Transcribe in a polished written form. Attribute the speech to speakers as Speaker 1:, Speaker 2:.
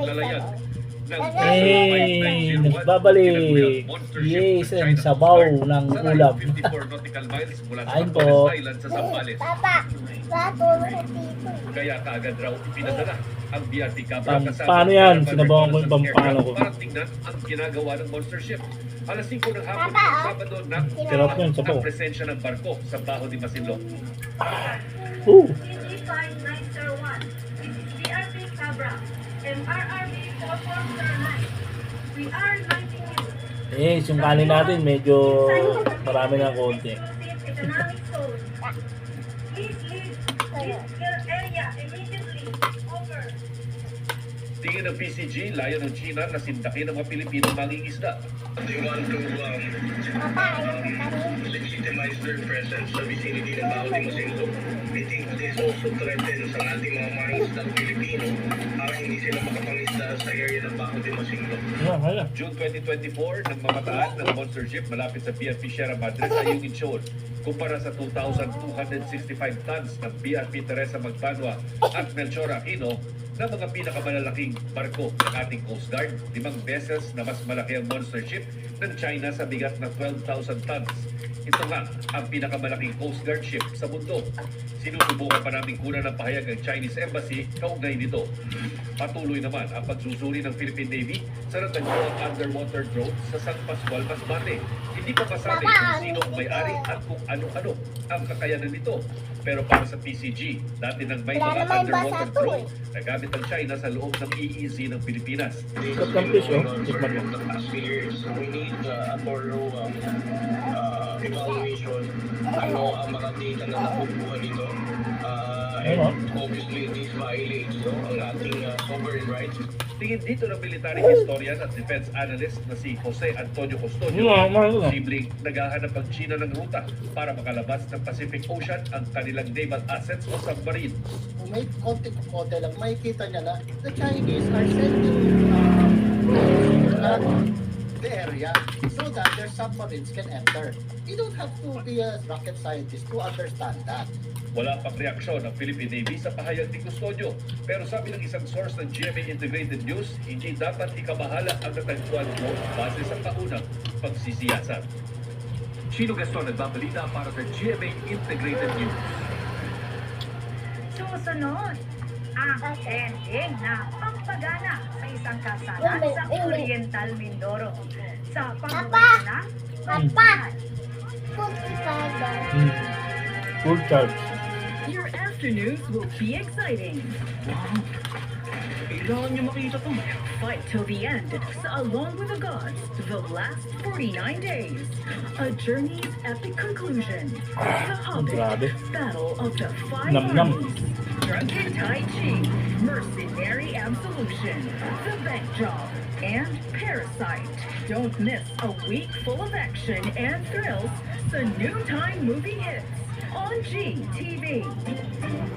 Speaker 1: kalayag ng
Speaker 2: nagbabalik. Yes, ang sabaw ng ulam.
Speaker 1: 54 nautical miles mula sa
Speaker 2: Kain po.
Speaker 1: Batanes Island sa Zambales.
Speaker 3: Papa, patulong dito.
Speaker 1: Kaya kaagad raw pinadala ang BRT Cabra kasama
Speaker 2: Paano yan?
Speaker 1: ng
Speaker 2: Sinabawan ko yung
Speaker 1: reconnaissance
Speaker 2: pampano
Speaker 1: aircraft
Speaker 2: ko.
Speaker 1: para tingnan ang ginagawa ng monster ship. Alas 5 ng hapon
Speaker 3: Papa,
Speaker 1: ng Sabado na
Speaker 2: Kirot yun, sabaw.
Speaker 1: ang presensya ng barko sa Baho de Masinloc.
Speaker 2: Ooh.
Speaker 4: EG5901, BRP Cabra, MRRB 4409. We are inviting you.
Speaker 2: Eh, yung kanin natin medyo marami ng konti.
Speaker 4: Economic zone. Please leave this area immediately. Over.
Speaker 1: Tingin ng PCG, layo ng China na sindakin ng mga Pilipinong mangingisda.
Speaker 5: They want to
Speaker 3: Papa, ayun ka rin.
Speaker 5: legitimize their presence sa vicinity ng Baho de Masinloc. I think this also threatens ang ating mga mangingisdang Pilipino para hindi sila makapangisda sa area ng Baho de Masinloc.
Speaker 2: Kaya.
Speaker 1: June 2024, nang mamataan ng monster ship malapit sa BRP Sierra Madre sa Yungin Shoal. Kumpara sa 2,265 tons ng BRP Teresa Magbanwa at Melchor Aquino na mga pinakamalalaking barko ng ating Coast Guard, 5 beses na mas malaki ang monster ship ng China sa bigat na 12,000 tons. Ito nga ang pinakamalaking Coast Guard ship sa mundo. Sinusubukan pa namin kunan ng pahayag ng Chinese Embassy kaugnay nito. Patuloy naman ang pagsusuri ng Philippine Navy sa natagpuang underwater drone sa San Pascual, Masbate. Hindi pa masabi kung sino ang may-ari at kung ano-ano ang kakayanan nito. Pero para sa PCG, dati nang may
Speaker 3: Wala
Speaker 1: mga
Speaker 3: naman
Speaker 1: underwater
Speaker 3: basa to
Speaker 1: drone na gamit ng China sa loob ng EEZ ng Pilipinas.
Speaker 2: Ikot ng fish, oh. Tikman mo.
Speaker 5: The past few years, we need a thorough evaluation. Ano ang mga data na nakukuha dito. And obviously, this violates ang ating sovereign rights.
Speaker 1: Tingin dito ng military historian at defense analyst na si Jose Antonio Custodio, posibleng naghahanap ang China ng ruta para makalabas ng Pacific Ocean ang kanilang naval assets o submarine.
Speaker 6: Kung may konti-konti lang, makikita niya na the Chinese are sending the area so that their submarines can enter. You don't have to be a rocket scientist to understand that.
Speaker 1: Wala pang reaksyon ng Philippine Navy sa pahayag ni Custodio. Pero sabi ng isang source ng GMA Integrated News, hindi dapat ikamahala ang natagpuan mo base sa kaunang pagsisiyasat. Chino Gaston nagbabalita para sa GMA Integrated News.
Speaker 4: Susunod, ang ending na pampagana sa isang kasalan sa Oriental Mindoro. Sa pamamagitan ng
Speaker 3: Papa, cookie powder.
Speaker 2: Full charge.
Speaker 7: Your afternoons will be exciting. Wow. Kailangan niyo makita to. Fight till the end sa Along with the Gods, the last 49 days. A journey's epic conclusion. The Hobbit,
Speaker 2: Grabe.
Speaker 7: Battle of the Five
Speaker 2: Nam-nam.
Speaker 7: Armies. Drunken Tai Chi, Mercenary Absolution, The Bank Job, and Parasite. Don't miss a week full of action and thrills sa new time movie hits on GTV.